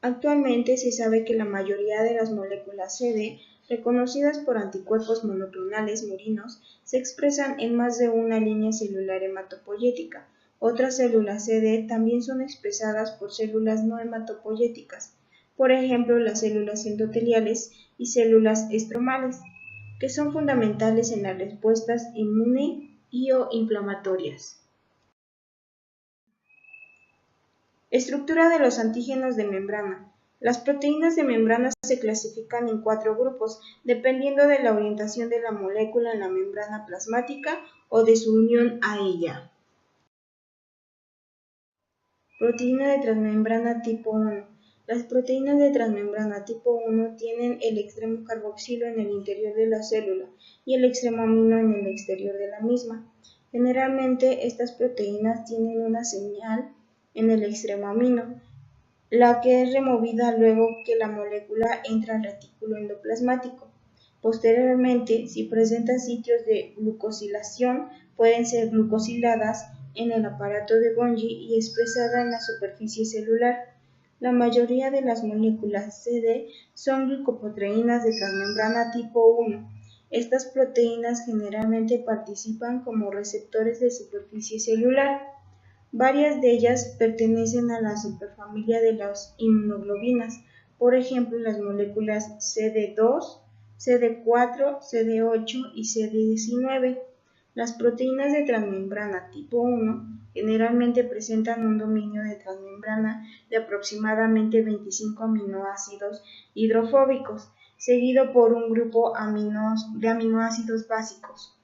Actualmente se sabe que la mayoría de las moléculas CD, reconocidas por anticuerpos monoclonales murinos, se expresan en más de una línea celular hematopoyética. Otras células CD también son expresadas por células no hematopoyéticas, por ejemplo las células endoteliales y células estromales, que son fundamentales en las respuestas inmune y o inflamatorias. Estructura de los antígenos de membrana. Las proteínas de membrana se clasifican en 4 grupos, dependiendo de la orientación de la molécula en la membrana plasmática o de su unión a ella. Proteína de transmembrana tipo 1. Las proteínas de transmembrana tipo 1 tienen el extremo carboxilo en el interior de la célula y el extremo amino en el exterior de la misma. Generalmente, estas proteínas tienen una señal en el extremo amino, la que es removida luego que la molécula entra al retículo endoplasmático. Posteriormente, si presenta sitios de glucosilación, pueden ser glucosiladas en el aparato de Golgi y expresada en la superficie celular. La mayoría de las moléculas CD son glicoproteínas de transmembrana tipo 1. Estas proteínas generalmente participan como receptores de superficie celular. Varias de ellas pertenecen a la superfamilia de las inmunoglobinas, por ejemplo las moléculas CD2, CD4, CD8 y CD19. Las proteínas de transmembrana tipo 1 generalmente presentan un dominio de transmembrana de aproximadamente 25 aminoácidos hidrofóbicos, seguido por un grupo de aminoácidos básicos.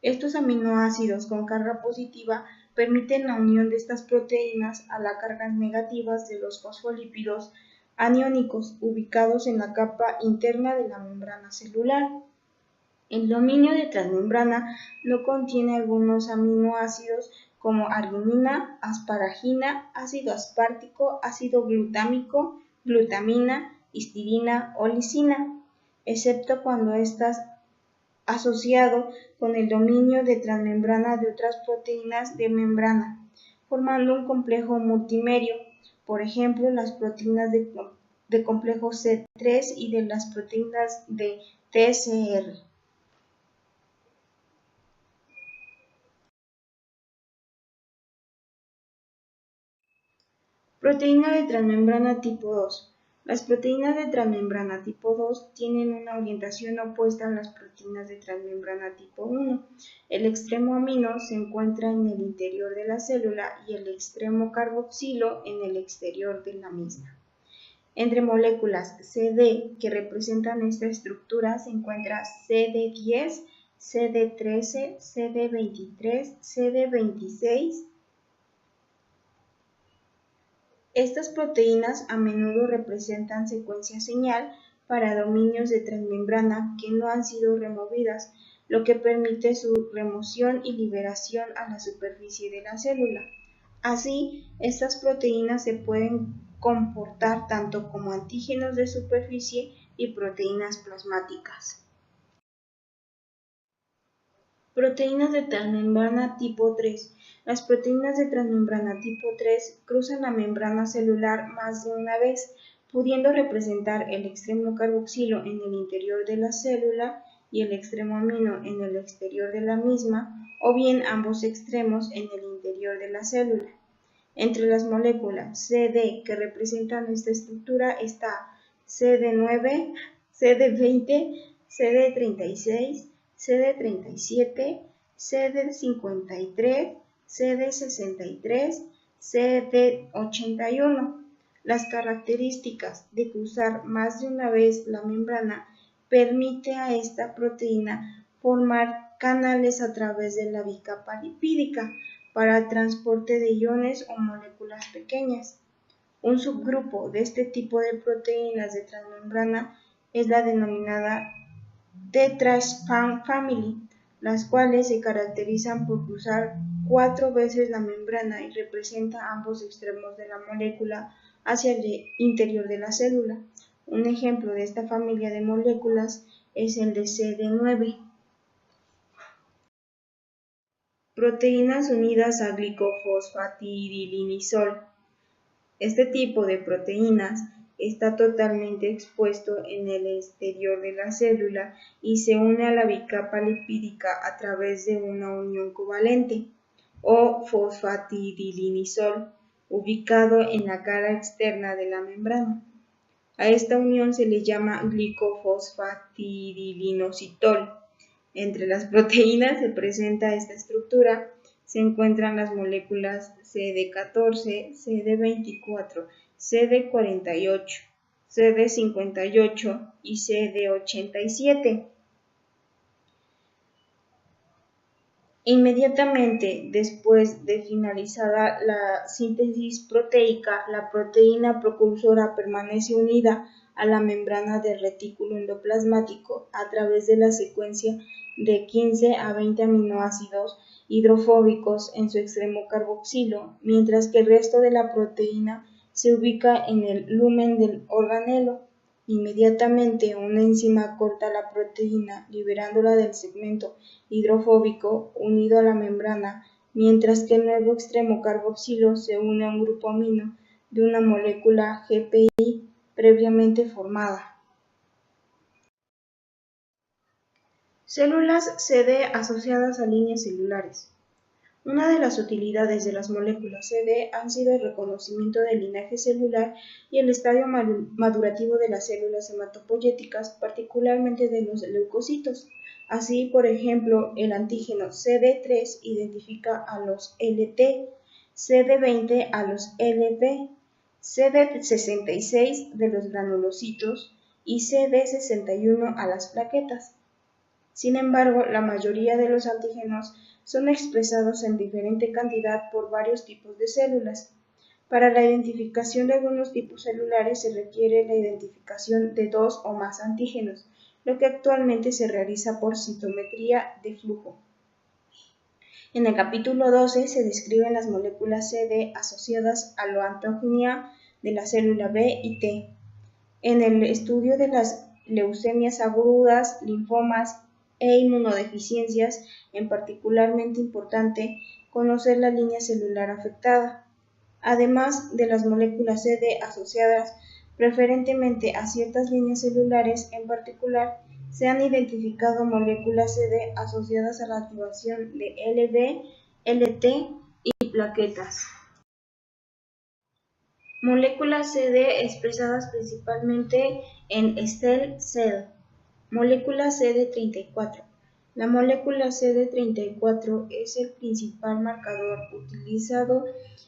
Estos aminoácidos con carga positiva permiten la unión de estas proteínas a las cargas negativas de los fosfolípidos aniónicos ubicados en la capa interna de la membrana celular. El dominio de transmembrana no contiene algunos aminoácidos como arginina, asparagina, ácido aspartico, ácido glutámico, glutamina, histidina o lisina, excepto cuando estas asociado con el dominio de transmembrana de otras proteínas de membrana, formando un complejo multimerio, por ejemplo las proteínas de complejo C3 y de las proteínas de TCR. Proteína de transmembrana tipo 2. Las proteínas de transmembrana tipo 2 tienen una orientación opuesta a las proteínas de transmembrana tipo 1. El extremo amino se encuentra en el interior de la célula y el extremo carboxilo en el exterior de la misma. Entre moléculas CD que representan esta estructura se encuentra CD10, CD13, CD23, CD26. Estas proteínas a menudo representan secuencias señal para dominios de transmembrana que no han sido removidas, lo que permite su remoción y liberación a la superficie de la célula. Así, estas proteínas se pueden comportar tanto como antígenos de superficie y proteínas plasmáticas. Proteínas de transmembrana tipo 3. Las proteínas de transmembrana tipo 3 cruzan la membrana celular más de una vez, pudiendo representar el extremo carboxilo en el interior de la célula y el extremo amino en el exterior de la misma, o bien ambos extremos en el interior de la célula. Entre las moléculas CD que representan esta estructura está CD9, CD20, CD36, CD37, CD53, CD63, CD81. Las características de cruzar más de una vez la membrana permite a esta proteína formar canales a través de la bicapa lipídica para el transporte de iones o moléculas pequeñas. Un subgrupo de este tipo de proteínas de transmembrana es la denominada tetraspan family, las cuales se caracterizan por cruzar 4 veces la membrana y representan ambos extremos de la molécula hacia el interior de la célula. Un ejemplo de esta familia de moléculas es el de CD9. Proteínas unidas a glicofosfatidilinisol. Este tipo de proteínas está totalmente expuesto en el exterior de la célula y se une a la bicapa lipídica a través de una unión covalente o fosfatidilinisol ubicado en la cara externa de la membrana. A esta unión se le llama glicofosfatidilinositol. Entre las proteínas que presenta esta estructura se encuentran las moléculas CD14, CD24, CD48, CD58 y CD87. Inmediatamente después de finalizada la síntesis proteica, la proteína precursora permanece unida a la membrana del retículo endoplasmático a través de la secuencia de 15 a 20 aminoácidos hidrofóbicos en su extremo carboxilo, mientras que el resto de la proteína se ubica en el lumen del organelo. Inmediatamente una enzima corta la proteína, liberándola del segmento hidrofóbico unido a la membrana, mientras que el nuevo extremo carboxilo se une a un grupo amino de una molécula GPI previamente formada. Células CD asociadas a líneas celulares. Una de las utilidades de las moléculas CD han sido el reconocimiento del linaje celular y el estadio madurativo de las células hematopoyéticas, particularmente de los leucocitos. Así, por ejemplo, el antígeno CD3 identifica a los LT, CD20 a los LV, CD66 de los granulocitos y CD61 a las plaquetas. Sin embargo, la mayoría de los antígenos son expresados en diferente cantidad por varios tipos de células. Para la identificación de algunos tipos celulares se requiere la identificación de 2 o más antígenos, lo que actualmente se realiza por citometría de flujo. En el capítulo 12 se describen las moléculas CD asociadas a la antígena de la célula B y T. En el estudio de las leucemias agudas, linfomas e inmunodeficiencias, es particularmente importante conocer la línea celular afectada. Además de las moléculas CD asociadas preferentemente a ciertas líneas celulares, en particular, se han identificado moléculas CD asociadas a la activación de LV, LT y plaquetas. Moléculas CD expresadas principalmente en stem cell. Molécula CD34. La molécula CD34 es el principal marcador utilizado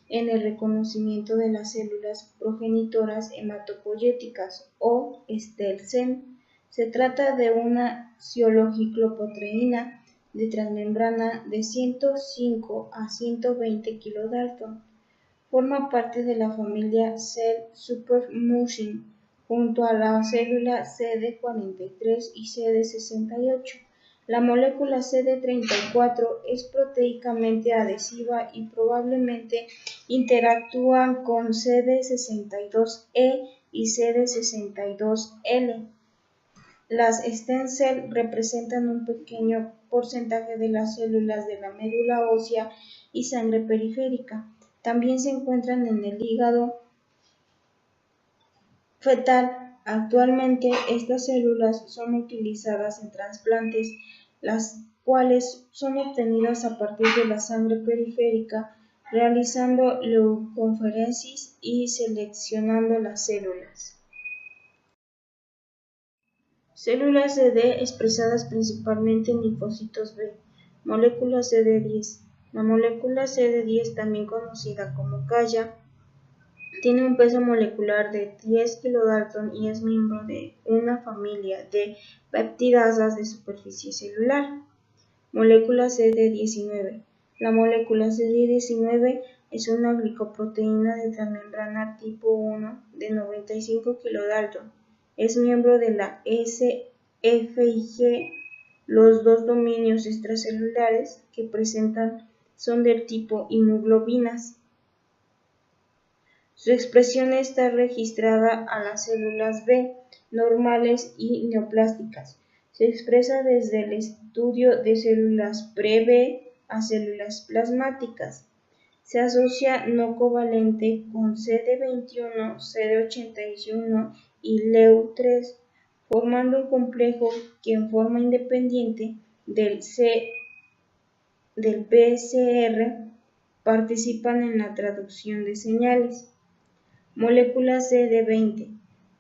en el reconocimiento de las células progenitoras hematopoyéticas o stem cell. Se trata de una ciologicloproteína de transmembrana de 105 a 120 kilodalton. Forma parte de la familia Cell Supermucin, junto a la célula CD43 y CD68. La molécula CD34 es proteicamente adhesiva y probablemente interactúan con CD62E y CD62L. Las stem cell representan un pequeño porcentaje de las células de la médula ósea y sangre periférica. También se encuentran en el hígado fetal. Actualmente, estas células son utilizadas en trasplantes, las cuales son obtenidas a partir de la sangre periférica, realizando leucoforesis y seleccionando las células. Células CD expresadas principalmente en linfocitos B. Molécula CD10. La molécula CD10, también conocida como CALLA, tiene un peso molecular de 10 kilodalton y es miembro de una familia de peptidasas de superficie celular. Molécula CD19. La molécula CD19 es una glicoproteína de transmembrana tipo 1 de 95 kilodalton. Es miembro de la SFIG. Los dos dominios extracelulares que presentan son del tipo inmunoglobinas. Su expresión está registrada a las células B normales y neoplásticas. Se expresa desde el estudio de células pre-B a células plasmáticas. Se asocia no covalente con CD21, CD81 y LEU3, formando un complejo que en forma independiente del PCR participan en la traducción de señales. Molécula CD20.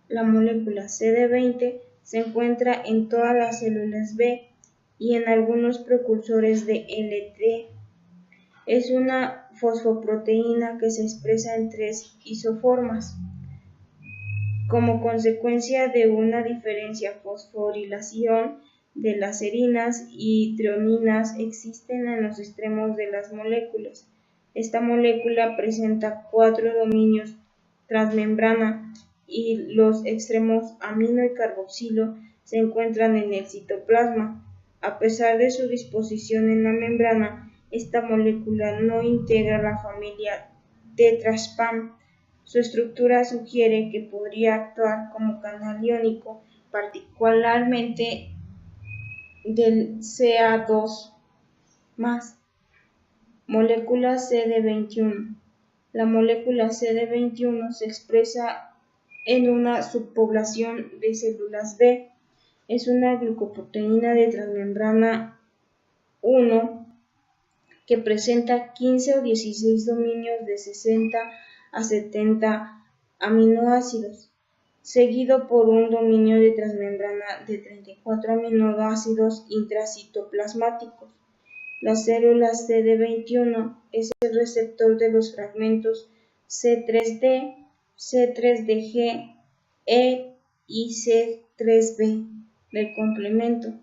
La molécula CD20 se encuentra en todas las células B y en algunos precursores de LT. Es una fosfoproteína que se expresa en 3 isoformas. Como consecuencia de una diferencia fosforilación de las serinas y trioninas existen en los extremos de las moléculas. Esta molécula presenta 4 dominios transmembrana y los extremos amino y carboxilo se encuentran en el citoplasma. A pesar de su disposición en la membrana, esta molécula no integra la familia tetraspam. Su estructura sugiere que podría actuar como canal iónico, particularmente del Ca2+. Molécula CD21. La molécula CD21 se expresa en una subpoblación de células B. Es una glucoproteína de transmembrana 1 que presenta 15 o 16 dominios de 60 a 70 aminoácidos, seguido por un dominio de transmembrana de 34 aminoácidos intracitoplasmáticos. La célula CD21 es el receptor de los fragmentos C3d, C3dG, E y C3b del complemento.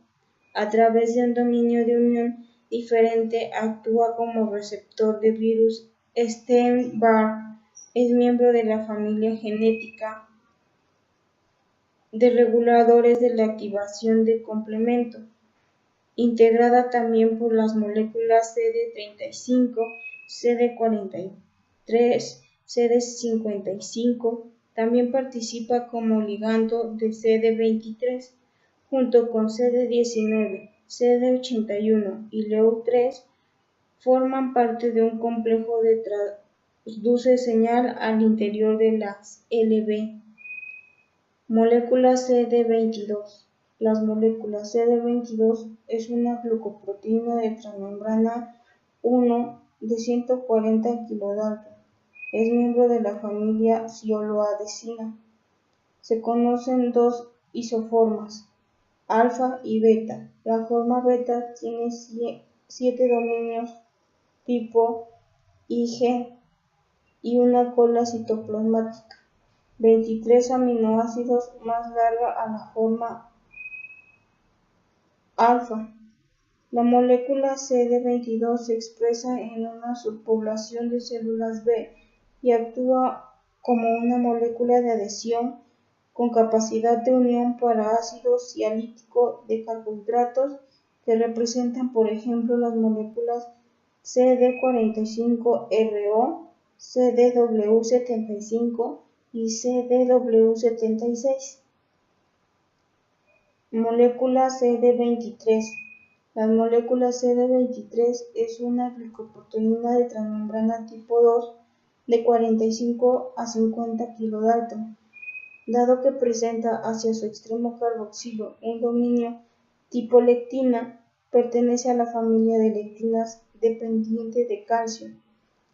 A través de un dominio de unión diferente actúa como receptor de virus. Epstein-Barr es miembro de la familia genética de reguladores de la activación de complemento, integrada también por las moléculas CD35, CD43, CD55. También participa como ligando de CD23, junto con CD19, CD81 y LEU3, forman parte de un complejo de transduce señal al interior de las LB. Molécula CD22. Las moléculas CD22 es una glucoproteína de transmembrana 1 de 140 kilodalton. Es miembro de la familia cioloadesina. Se conocen dos isoformas, alfa y beta. La forma beta tiene 7 dominios tipo IG y una cola citoplasmática, 23 aminoácidos más larga a la forma alfa. La molécula CD22 se expresa en una subpoblación de células B y actúa como una molécula de adhesión con capacidad de unión para ácido cialítico de carbohidratos que representan, por ejemplo, las moléculas CD45RO, CDW75 y CDW76. Molécula CD23. La molécula CD23 es una glicoproteína de transmembrana tipo 2 de 45 a 50 kilodalton. Dado que presenta hacia su extremo carboxilo un dominio tipo lectina, pertenece a la familia de lectinas dependiente de calcio,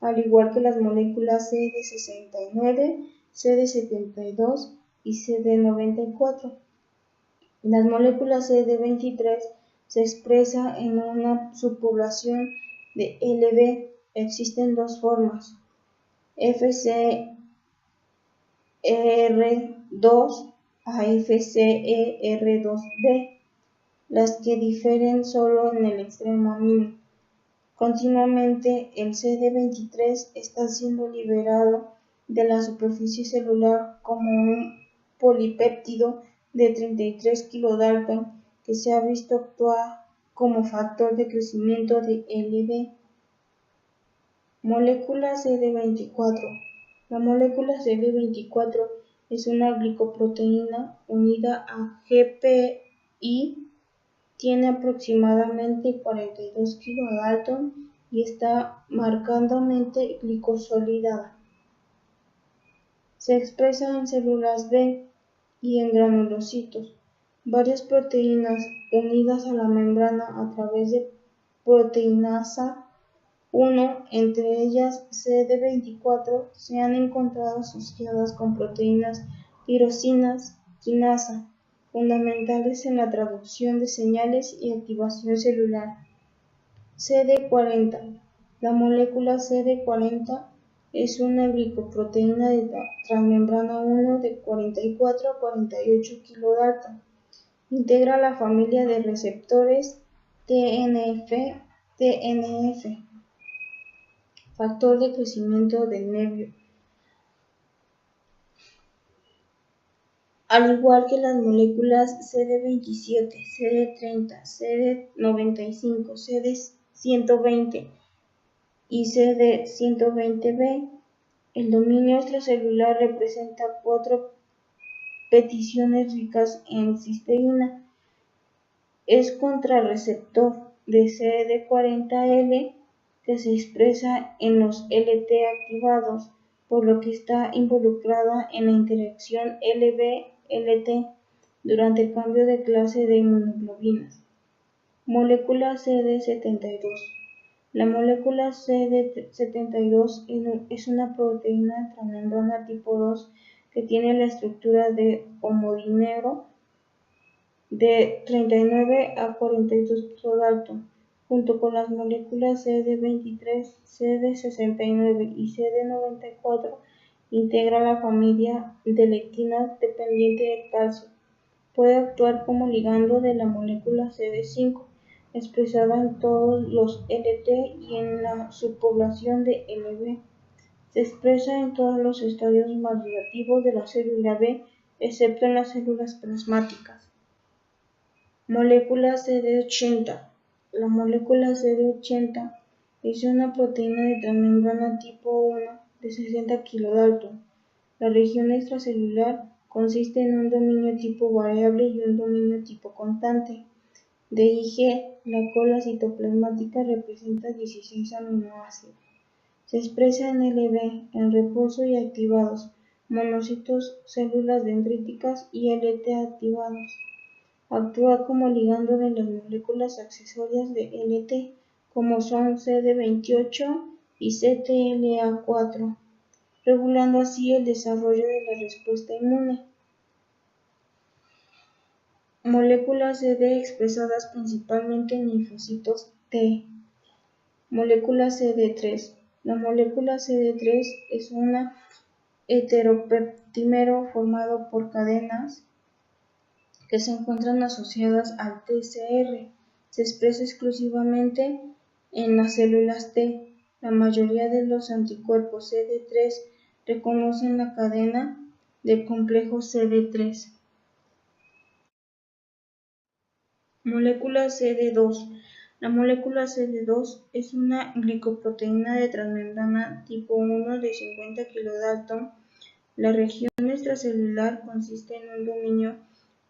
al igual que las moléculas CD69, CD72 y CD94. Las moléculas CD23 se expresa en una subpoblación de LB. Existen dos formas, FCER2 a FCER2b, las que difieren solo en el extremo amino. Continuamente, el CD23 está siendo liberado de la superficie celular como un polipéptido de 33 kilodalton que se ha visto actuar como factor de crecimiento de LB. Molécula CD24. La molécula CD24 es una glicoproteína unida a GPI. Tiene aproximadamente 42 kilodalton y está marcadamente glicosilada. Se expresa en células B y en granulocitos. Varias proteínas unidas a la membrana a través de proteinasa 1, entre ellas CD24, se han encontrado asociadas con proteínas tirosinas quinasa, fundamentales en la traducción de señales y activación celular. CD40. La molécula CD40 es una glicoproteína de transmembrana 1 de 44 a 48 kilodalton. Integra la familia de receptores TNF, factor de crecimiento del nervio. Al igual que las moléculas CD27, CD30, CD95, CD120 y CD120B, el dominio extracelular representa 4 peticiones ricas en cisteína. Es contrarreceptor de CD40L que se expresa en los LT activados, por lo que está involucrada en la interacción LB-LT durante el cambio de clase de inmunoglobinas. Molécula CD72. La molécula CD72 es una proteína transmembrana tipo 2 que tiene la estructura de homodinero de 39 a 42 kilodalton, junto con las moléculas CD23, CD69 y CD94, integra la familia de lectinas dependiente de calcio. Puede actuar como ligando de la molécula CD5, expresada en todos los LT y en la subpoblación de LB. Se expresa en todos los estadios madurativos de la célula B, excepto en las células plasmáticas. Molécula CD80. La molécula CD80 es una proteína de transmembrana tipo 1 de 60 kilodalton. La región extracelular consiste en un dominio tipo variable y un dominio tipo constante. De IG, la cola citoplasmática representa 16 aminoácidos. Se expresa en LB, en reposo y activados, monocitos, células dendríticas y LT activados. Actúa como ligando de las moléculas accesorias de LT, como son CD28 y CTLA4, regulando así el desarrollo de la respuesta inmune. Moléculas CD expresadas principalmente en linfocitos T. Molécula CD3. La molécula CD3 es un heteropeptímero formado por cadenas que se encuentran asociadas al TCR. Se expresa exclusivamente en las células T. La mayoría de los anticuerpos CD3 reconocen la cadena del complejo CD3. Molécula CD2. La molécula CD2 es una glicoproteína de transmembrana tipo 1 de 50 kilodalton. La región extracelular consiste en un dominio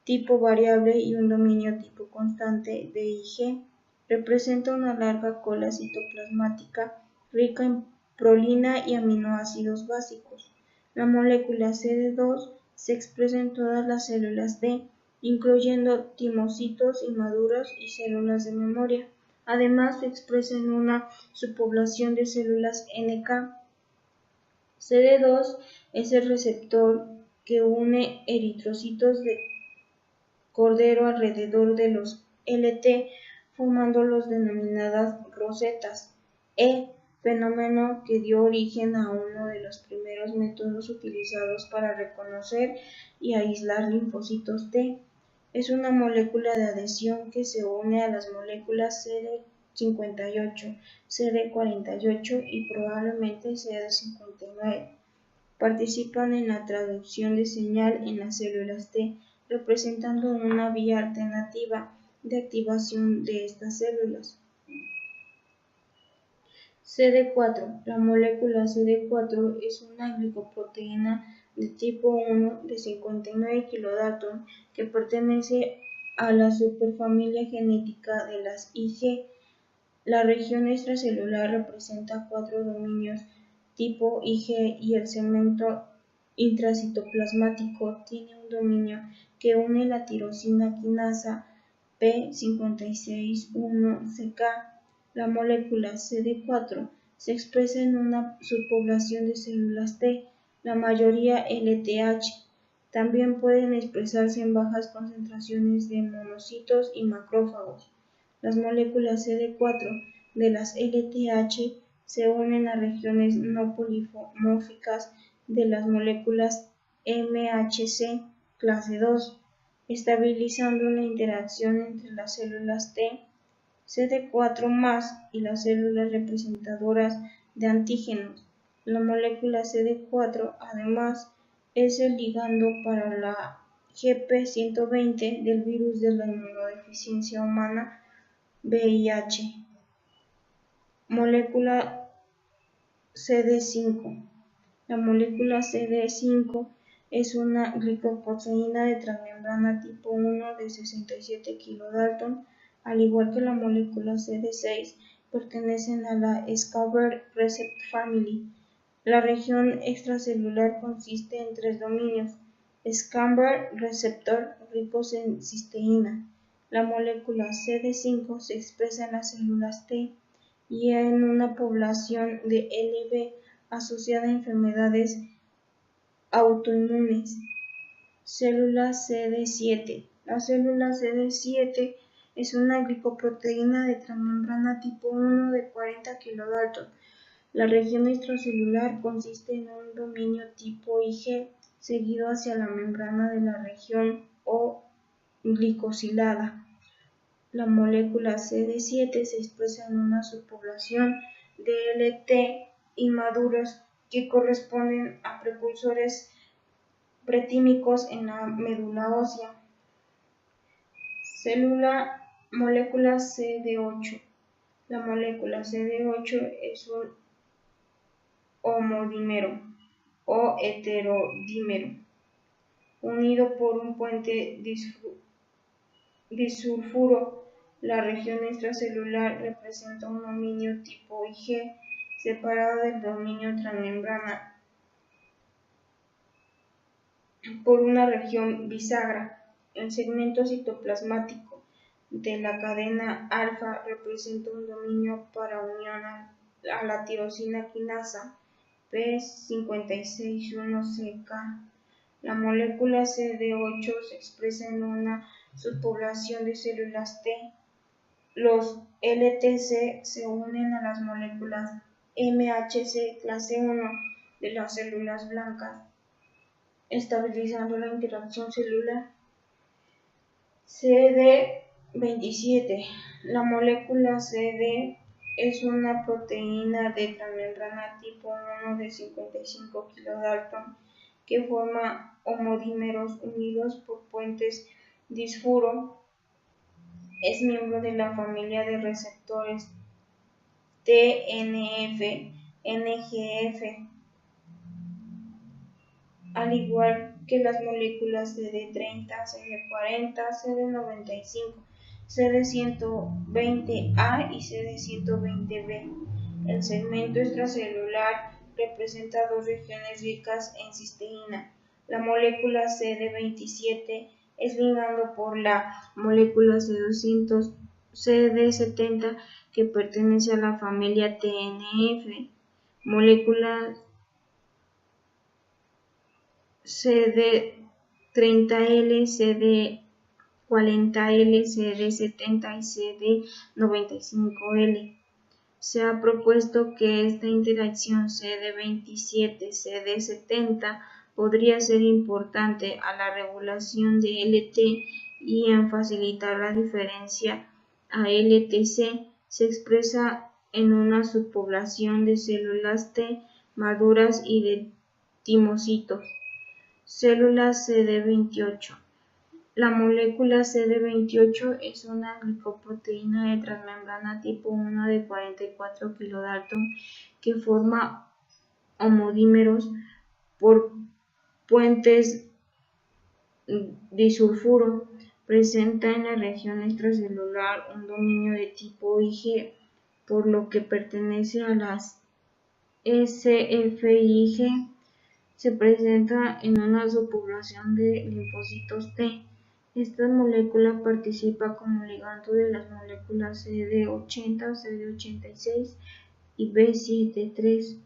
tipo variable y un dominio tipo constante de IG. Representa una larga cola citoplasmática rica en prolina y aminoácidos básicos. La molécula CD2 se expresa en todas las células D, incluyendo timocitos inmaduros y células de memoria. Además, se expresa en una subpoblación de células NK. CD2 es el receptor que une eritrocitos de cordero alrededor de los LT, formando los denominadas rosetas, fenómeno que dio origen a uno de los primeros métodos utilizados para reconocer y aislar linfocitos T. Es una molécula de adhesión que se une a las moléculas CD58, CD48 y probablemente CD59. Participan en la traducción de señal en las células T, representando una vía alternativa de activación de estas células. CD4. La molécula CD4 es una glicoproteína de tipo 1 de 59 kilodalton que pertenece a la superfamilia genética de las IG. La región extracelular representa 4 dominios tipo Ig y el segmento intracitoplasmático tiene un dominio que une la tirosina quinasa P561CK. La molécula CD4 se expresa en una subpoblación de células T, la mayoría LTH. También pueden expresarse en bajas concentraciones de monocitos y macrófagos. Las moléculas CD4 de las LTH se unen a regiones no polimórficas de las moléculas MHC clase II, estabilizando la interacción entre las células T, CD4+, y las células representadoras de antígenos. La molécula CD4, además, es el ligando para la GP120 del virus de la inmunodeficiencia humana VIH. Molécula CD5. La molécula CD5 es una glicoproteína de transmembrana tipo 1 de 67 kilodalton, al igual que la molécula CD6, pertenecen a la Scarborough Receptor Family. La región extracelular consiste en 3 dominios: Scarborough Receptor ricos en cisteína. La molécula CD5 se expresa en las células T y en una población de LB asociada a enfermedades autoinmunes. Célula CD7. La célula CD7 es una glicoproteína de transmembrana tipo 1 de 40 kilodalton. La región extracelular consiste en un dominio tipo Ig seguido hacia la membrana de la región O glicosilada. La molécula CD7 se expresa en una subpoblación de LT inmaduros que corresponden a precursores pretímicos en la médula ósea. Molécula CD8. La molécula CD8 es un homodímero o heterodímero unido por un puente disulfuro. La región extracelular representa un dominio tipo Ig separado del dominio transmembrana por una región bisagra. El segmento citoplasmático de la cadena alfa representa un dominio para unión a la tirosina quinasa P561CK. La molécula CD8 se expresa en una subpoblación de células T. Los LTC se unen a las moléculas MHC clase I de las células blancas, estabilizando la interacción celular. CD27. La molécula CD es una proteína de transmembrana tipo 1 de 55 kilodalton que forma homodímeros unidos por puentes disfuro. Es miembro de la familia de receptores TNF-NGF, al igual que las moléculas CD30, CD40, CD95, CD120A y CD120B. El segmento extracelular representa 2 regiones ricas en cisteína. La molécula CD27 es ligando por la molécula CD70 que pertenece a la familia TNF. Molécula CD30L, CD40L, CD70 y CD95L. Se ha propuesto que esta interacción CD27-CD70 podría ser importante a la regulación de LT y en facilitar la diferencia a LTC. Se expresa en una subpoblación de células T maduras y de timocitos. Célula CD28. La molécula CD28 es una glicoproteína de transmembrana tipo 1 de 44 kilodalton que forma homodímeros por puentes disulfuro. Presenta en la región extracelular un dominio de tipo Ig por lo que pertenece a las SFIG. Se presenta en una subpoblación de linfocitos T. Esta molécula participa como ligando de las moléculas CD80, CD86 y B73.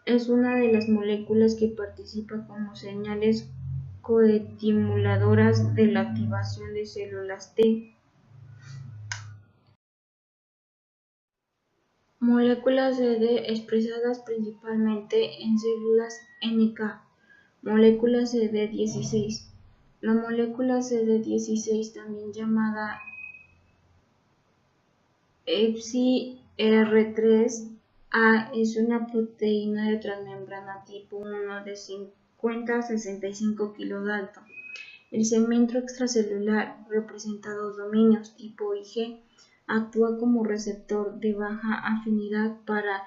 Es una de las moléculas que participa como señales coestimuladoras de la activación de células T. Moléculas CD expresadas principalmente en células NK. Molécula CD16. La molécula CD16, también llamada EpsiR3A, es una proteína de transmembrana tipo 1 de 50 a 65 kilodalton. El segmento extracelular representa dos dominios tipo Ig. Actúa como receptor de baja afinidad para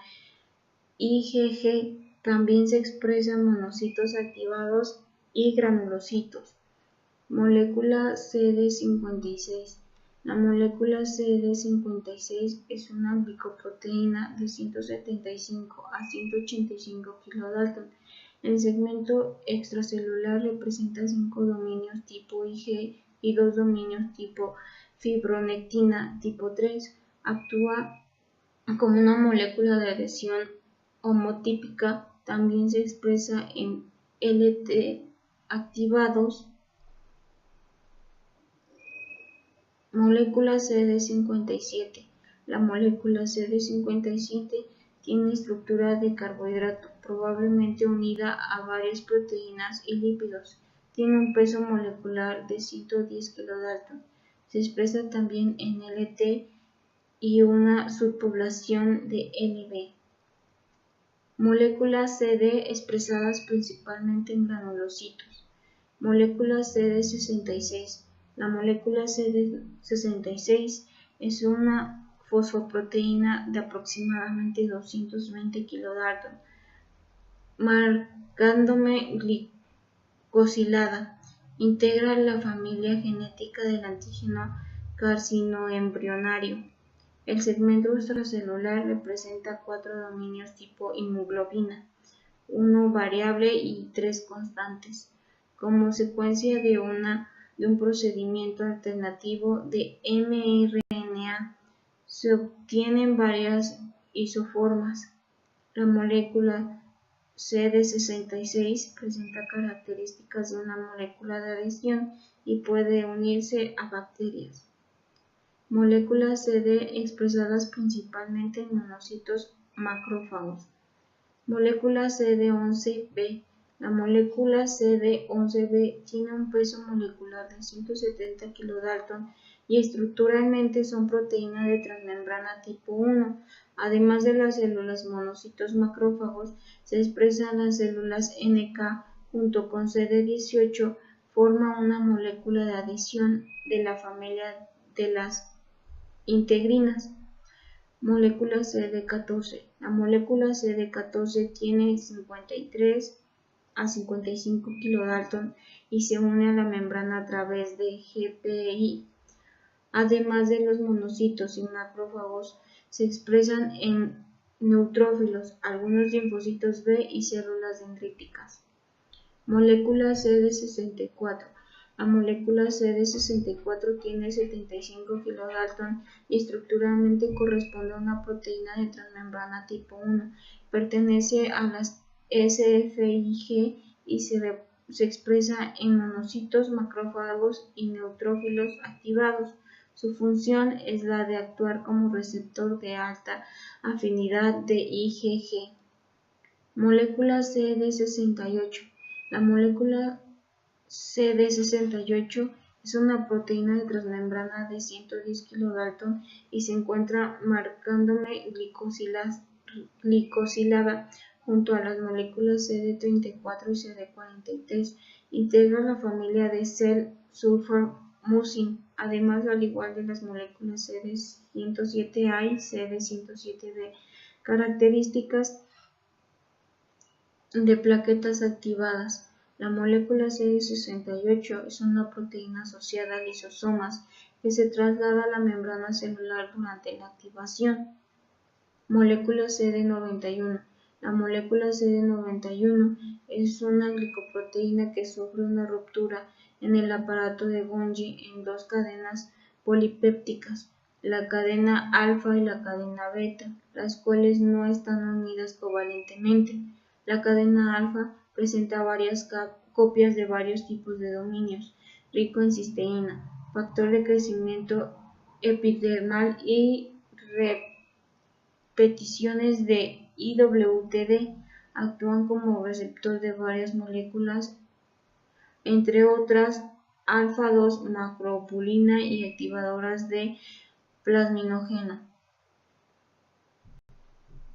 IgG. También se expresan monocitos activados y granulocitos. Molécula CD56. La molécula CD56 es una glicoproteína de 175 a 185 kilodalton. El segmento extracelular representa 5 dominios tipo Ig y 2 dominios tipo fibronectina tipo 3. Actúa como una molécula de adhesión homotípica. También se expresa en LT activados. Molécula CD57. La molécula CD57 tiene estructura de carbohidrato, probablemente unida a varias proteínas y lípidos. Tiene un peso molecular de 110 kilodalton. Se expresa también en LT y una subpoblación de LB. Moléculas CD expresadas principalmente en granulocitos. Molécula CD66. La molécula CD66 es una fosfoproteína de aproximadamente 220 kilodalton, marcándome glicosilada. Integra la familia genética del antígeno carcinoembrionario. El segmento extracelular representa 4 dominios tipo hemoglobina, 1 variable y 3 constantes. Como secuencia de un procedimiento alternativo de mRNA, se obtienen varias isoformas. La molécula CD66 presenta características de una molécula de adhesión y puede unirse a bacterias. Moléculas CD expresadas principalmente en monocitos macrófagos. Molécula CD11B. La molécula CD11B tiene un peso molecular de 170 kilodalton y estructuralmente son proteínas de transmembrana tipo 1. Además de las células monocitos macrófagos, se expresan las células NK. Junto con CD18 forma una molécula de adhesión de la familia de las integrinas. Molécula CD14. La molécula CD14 tiene 53 a 55 kilodalton y se une a la membrana a través de GPI. Además de los monocitos y macrófagos, se expresan en neutrófilos, algunos linfocitos B y células dendríticas. Molécula CD64. La molécula CD64 tiene 75 kilodalton y estructuralmente corresponde a una proteína de transmembrana tipo 1. Pertenece a las SFIG y se expresa en monocitos, macrófagos y neutrófilos activados. Su función es la de actuar como receptor de alta afinidad de IgG. Molécula CD68. La molécula CD68 es una proteína de transmembrana de 110 kilodalton y se encuentra marcándome glicosilada junto a las moléculas CD34 y CD43. Integra la familia de cell-sulfur-mucin. Además, al igual de las moléculas CD107A y CD107B, características de plaquetas activadas. La molécula CD68 es una proteína asociada a lisosomas que se traslada a la membrana celular durante la activación. Molécula CD91. La molécula CD91 es una glicoproteína que sufre una ruptura en el aparato de Golgi en dos cadenas polipépticas, la cadena alfa y la cadena beta, las cuales no están unidas covalentemente. La cadena alfa presenta varias copias de varios tipos de dominios, rico en cisteína, factor de crecimiento epidermal y repeticiones de IWTD. Actúan como receptor de varias moléculas, entre otras alfa-2 macropulina y activadoras de plasminógeno.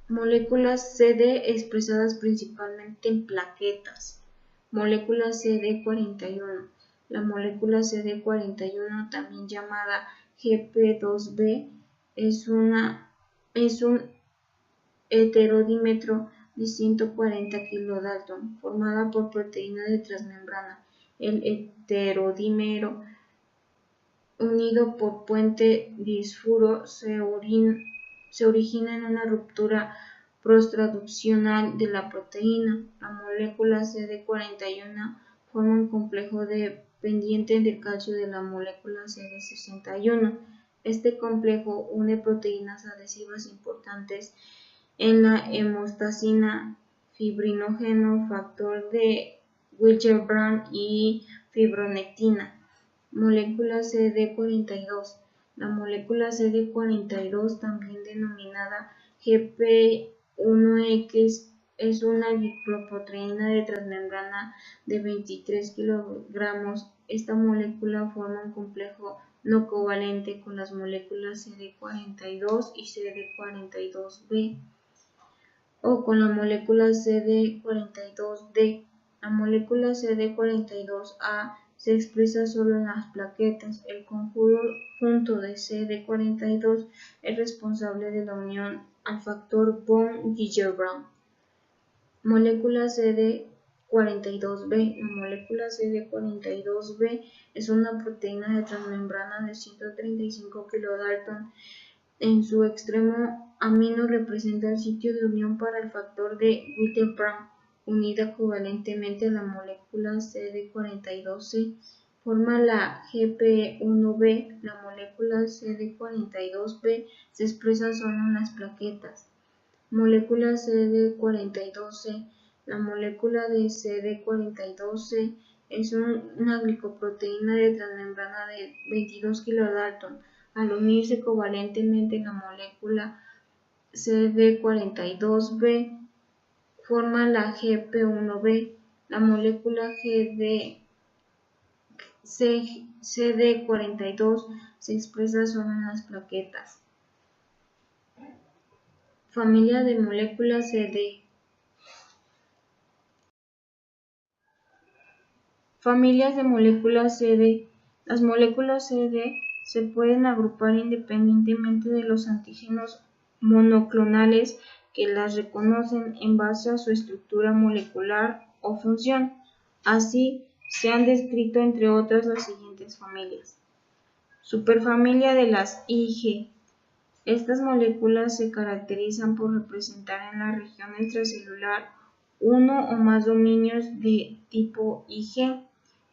Moléculas CD expresadas principalmente en plaquetas. Molécula CD41. La molécula CD41, también llamada GP2B, es un heterodímero de 140 kilodalton, formada por proteína de transmembrana. El heterodímero, unido por puente disfuro, se origina en una ruptura postraduccional de la proteína. La molécula CD41 forma un complejo dependiente del calcio de la molécula CD61. Este complejo une proteínas adhesivas importantes en la hemostasina, fibrinógeno, factor de Willebrand y fibronectina. Molécula CD42. La molécula CD42, también denominada GP1X, es una glicoproteína de transmembrana de 23 kilogramos. Esta molécula forma un complejo no covalente con las moléculas CD42 y CD42B, o con la molécula CD42D. La molécula CD42A se expresa solo en las plaquetas. El conjunto de CD42 es responsable de la unión al factor von Willebrand. Molécula CD42B. La molécula CD42B es una proteína de transmembrana de 135 kilodalton. En su extremo amino representa el sitio de unión para el factor de Willebrand. Unida covalentemente a la molécula CD42C, forma la GP1B. La molécula CD42B se expresa solo en las plaquetas. Molécula CD42C. La molécula de CD42C es una glicoproteína de transmembrana de 22 kilodalton. Al unirse covalentemente la molécula CD42B, forma la GP1B. La molécula CD42 se expresa solo en las plaquetas. Familia de moléculas CD. Familias de moléculas CD. Las moléculas CD se pueden agrupar independientemente de los antígenos monoclonales que las reconocen en base a su estructura molecular o función. Así, se han descrito entre otras las siguientes familias. Superfamilia de las Ig. Estas moléculas se caracterizan por representar en la región extracelular uno o más dominios de tipo Ig.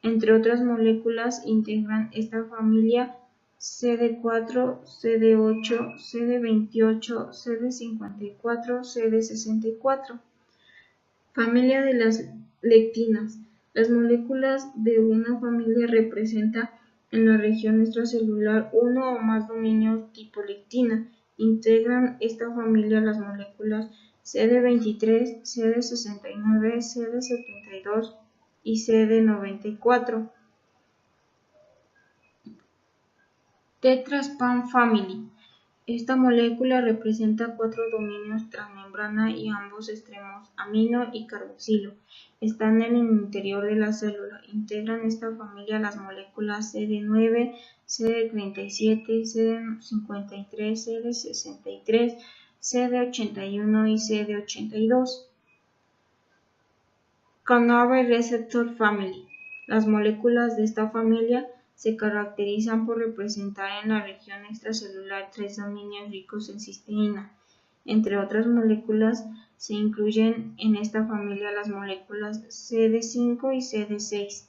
Entre otras moléculas integran esta familia CD4, CD8, CD28, CD54, CD64. Familia de las lectinas. Las moléculas de una familia representan en la región extracelular uno o más dominios tipo lectina. Integran esta familia las moléculas CD23, CD69, CD72 y CD94. Tetraspan Family. Esta molécula representa 4 dominios transmembrana y ambos extremos, amino y carboxilo. Están en el interior de la célula. Integran esta familia las moléculas CD9, CD37, CD53, CD63, CD81 y CD82. Carnauer Receptor Family. Las moléculas de esta familia se caracterizan por representar en la región extracelular 3 dominios ricos en cisteína. Entre otras moléculas, se incluyen en esta familia las moléculas CD5 y CD6.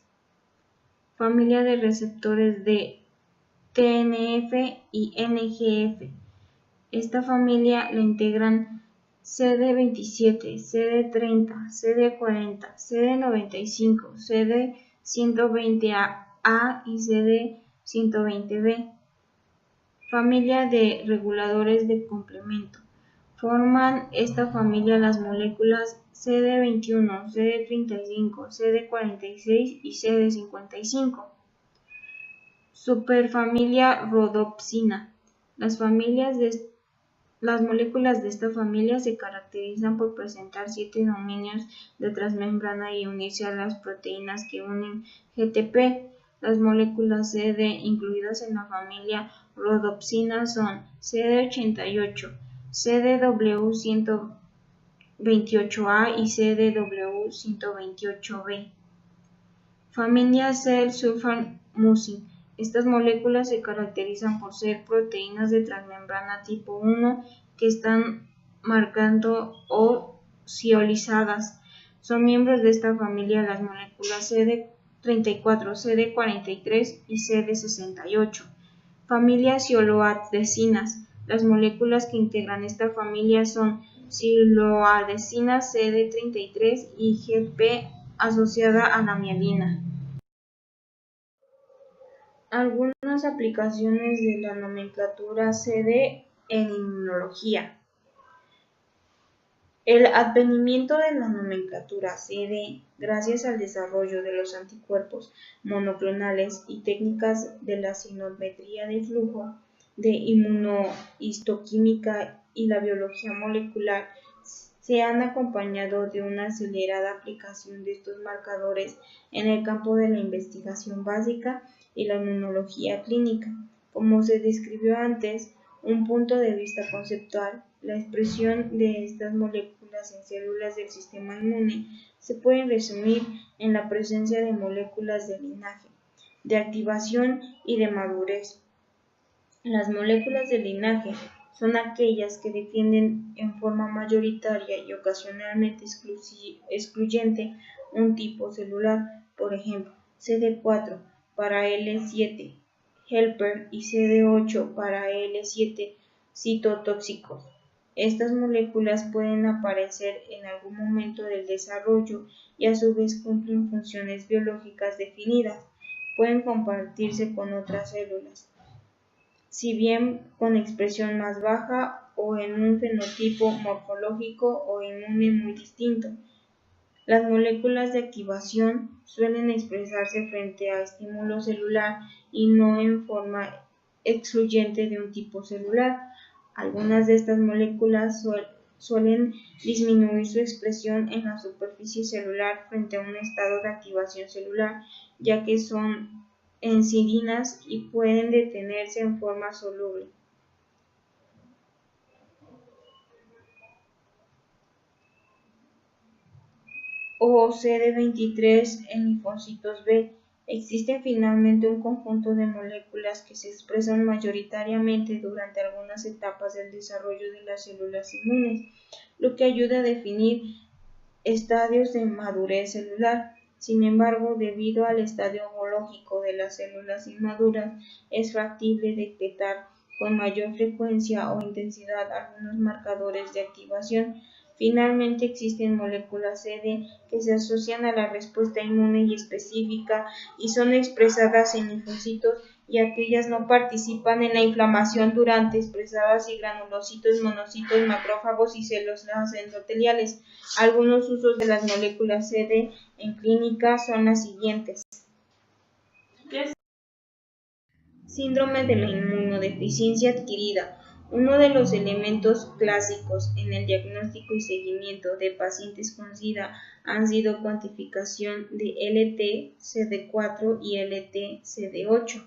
Familia de receptores de TNF y NGF. Esta familia la integran CD27, CD30, CD40, CD95, CD120A y CD120B. Familia de reguladores de complemento. Forman esta familia las moléculas CD21, CD35, CD46 y CD55. Superfamilia rodopsina. Las moléculas de esta familia se caracterizan por presentar 7 dominios de transmembrana y unirse a las proteínas que unen GTP. Las moléculas CD incluidas en la familia rodopsina son CD88, CDW128A y CDW128B. Familia cell-sulfur-mucin. Estas moléculas se caracterizan por ser proteínas de transmembrana tipo 1 que están marcando o siolizadas. Son miembros de esta familia las moléculas CD34, CD43 y CD68. Familia siloadesinas. Las moléculas que integran esta familia son siloadesina CD33 y GP asociada a la mielina. Algunas aplicaciones de la nomenclatura CD en inmunología. El advenimiento de la nomenclatura CD, gracias al desarrollo de los anticuerpos monoclonales y técnicas de la sinometría de flujo, de inmunohistoquímica y la biología molecular, se han acompañado de una acelerada aplicación de estos marcadores en el campo de la investigación básica y la inmunología clínica. Como se describió antes, un punto de vista conceptual, la expresión de estas moléculas en células del sistema inmune se puede resumir en la presencia de moléculas de linaje, de activación y de madurez. Las moléculas de linaje son aquellas que defienden en forma mayoritaria y ocasionalmente excluyente un tipo celular, por ejemplo, CD4 para L7 helper y CD8 para L7 citotóxicos. Estas moléculas pueden aparecer en algún momento del desarrollo y a su vez cumplen funciones biológicas definidas. Pueden compartirse con otras células, si bien con expresión más baja o en un fenotipo morfológico o inmune muy distinto. Las moléculas de activación suelen expresarse frente a estímulo celular y no en forma excluyente de un tipo celular. Algunas de estas moléculas suelen disminuir su expresión en la superficie celular frente a un estado de activación celular, ya que son enziminas y pueden detenerse en forma soluble. O CD23 en linfocitos B. Existe finalmente un conjunto de moléculas que se expresan mayoritariamente durante algunas etapas del desarrollo de las células inmunes, lo que ayuda a definir estadios de madurez celular. Sin embargo, debido al estadio homológico de las células inmaduras, es factible detectar con mayor frecuencia o intensidad algunos marcadores de activación. Finalmente, existen moléculas CD que se asocian a la respuesta inmune y específica y son expresadas en linfocitos, y aquellas no participan en la inflamación durante expresadas en granulocitos, monocitos, macrófagos y células endoteliales. Algunos usos de las moléculas CD en clínica son las siguientes. Síndrome de la inmunodeficiencia adquirida. Uno de los elementos clásicos en el diagnóstico y seguimiento de pacientes con SIDA han sido cuantificación de LT-CD4 y LT-CD8.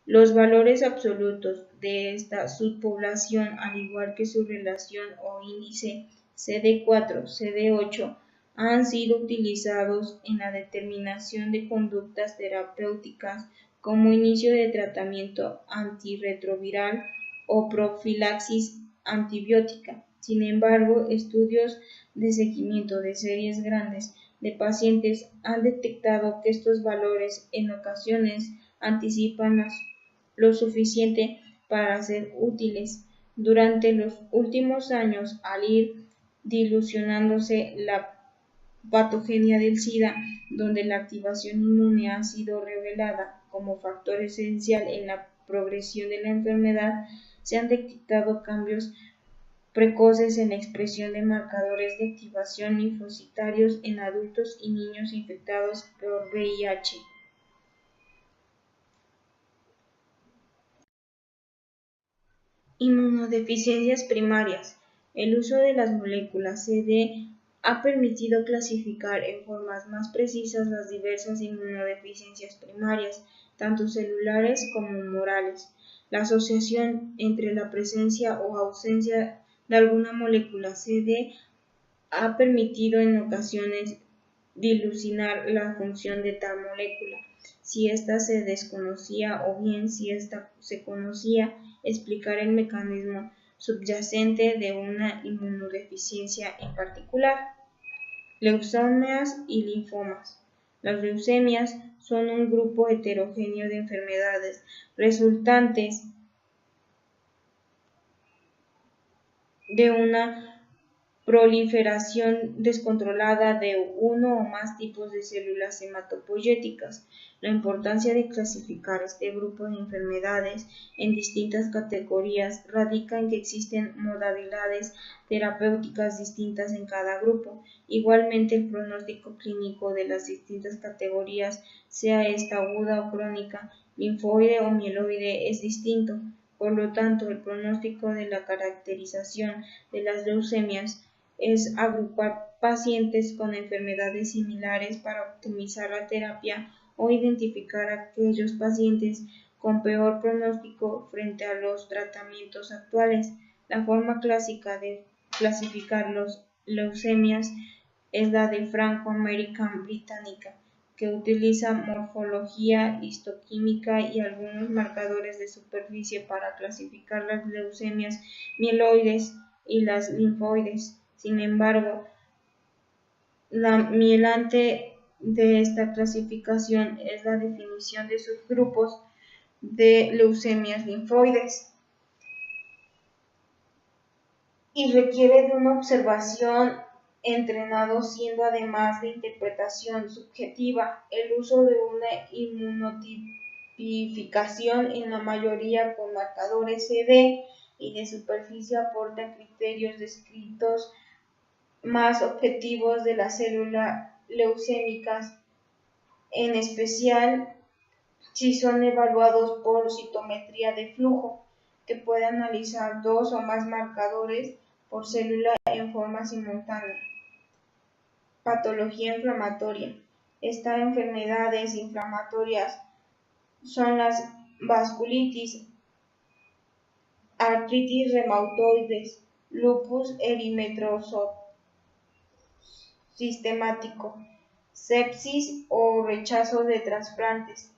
Los valores absolutos de esta subpoblación, al igual que su relación o índice CD4-CD8, han sido utilizados en la determinación de conductas terapéuticas como inicio de tratamiento antirretroviral o profilaxis antibiótica. Sin embargo, estudios de seguimiento de series grandes de pacientes han detectado que estos valores en ocasiones anticipan lo suficiente para ser útiles. Durante los últimos años, al ir dilucionándose la patogenia del SIDA, donde la activación inmune ha sido revelada como factor esencial en la progresión de la enfermedad, se han detectado cambios precoces en la expresión de marcadores de activación linfocitarios en adultos y niños infectados por VIH. Inmunodeficiencias primarias. El uso de las moléculas CD ha permitido clasificar en formas más precisas las diversas inmunodeficiencias primarias, tanto celulares como humorales. La asociación entre la presencia o ausencia de alguna molécula CD ha permitido en ocasiones dilucidar la función de tal molécula, si ésta se desconocía o bien si ésta se conocía, explicar el mecanismo subyacente de una inmunodeficiencia en particular. Leucemias y linfomas. Las leucemias son un grupo heterogéneo de enfermedades resultantes de una proliferación descontrolada de uno o más tipos de células hematopoyéticas. La importancia de clasificar este grupo de enfermedades en distintas categorías radica en que existen modalidades terapéuticas distintas en cada grupo. Igualmente, el pronóstico clínico de las distintas categorías, sea esta aguda o crónica, linfoide o mieloide, es distinto. Por lo tanto, el pronóstico de la caracterización de las leucemias es agrupar pacientes con enfermedades similares para optimizar la terapia o identificar a aquellos pacientes con peor pronóstico frente a los tratamientos actuales. La forma clásica de clasificar las leucemias es la de Franco-American británica, que utiliza morfología histoquímica y algunos marcadores de superficie para clasificar las leucemias mieloides y las linfoides. Sin embargo, la mielante de esta clasificación es la definición de subgrupos de leucemias linfoides y requiere de una observación entrenado, siendo además de interpretación subjetiva el uso de una inmunotipificación en la mayoría con marcadores CD y de superficie aporta criterios descritos más objetivos de las células leucémicas, en especial si son evaluados por citometría de flujo, que puede analizar dos o más marcadores por célula en forma simultánea. Patología inflamatoria. Estas enfermedades inflamatorias son las vasculitis, artritis reumatoides, lupus eritematoso sistemático, sepsis o rechazo de trasplantes.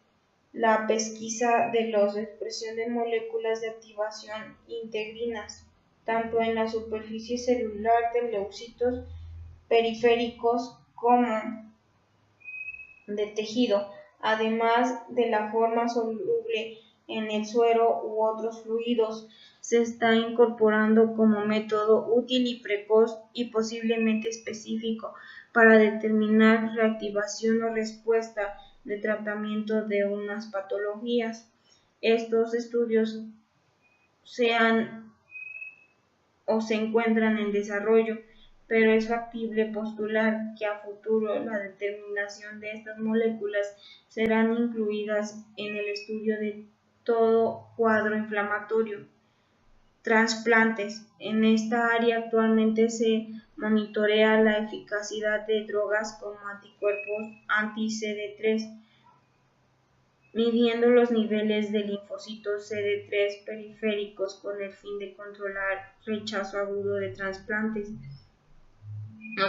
La pesquisa de la expresión de moléculas de activación integrinas, tanto en la superficie celular de leucocitos periféricos como de tejido, además de la forma soluble en el suero u otros fluidos, se está incorporando como método útil y precoz y posiblemente específico para determinar reactivación o respuesta de tratamiento de unas patologías. Estos estudios se encuentran en desarrollo, pero es factible postular que a futuro la determinación de estas moléculas serán incluidas en el estudio de todo cuadro inflamatorio. Trasplantes. En esta área actualmente se monitorea la eficacia de drogas como anticuerpos anti-CD3, midiendo los niveles de linfocitos CD3 periféricos con el fin de controlar rechazo agudo de trasplantes.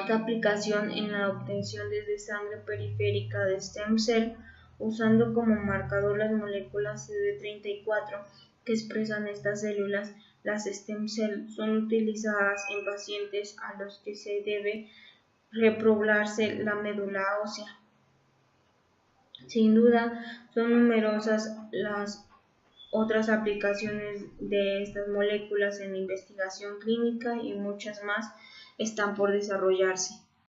Otra aplicación en la obtención desde sangre periférica de stem cell, usando como marcador las moléculas CD34 que expresan estas células, las stem cells, son utilizadas en pacientes a los que se debe repoblarse la médula ósea. Sin duda, son numerosas las otras aplicaciones de estas moléculas en investigación clínica y muchas más están por desarrollarse.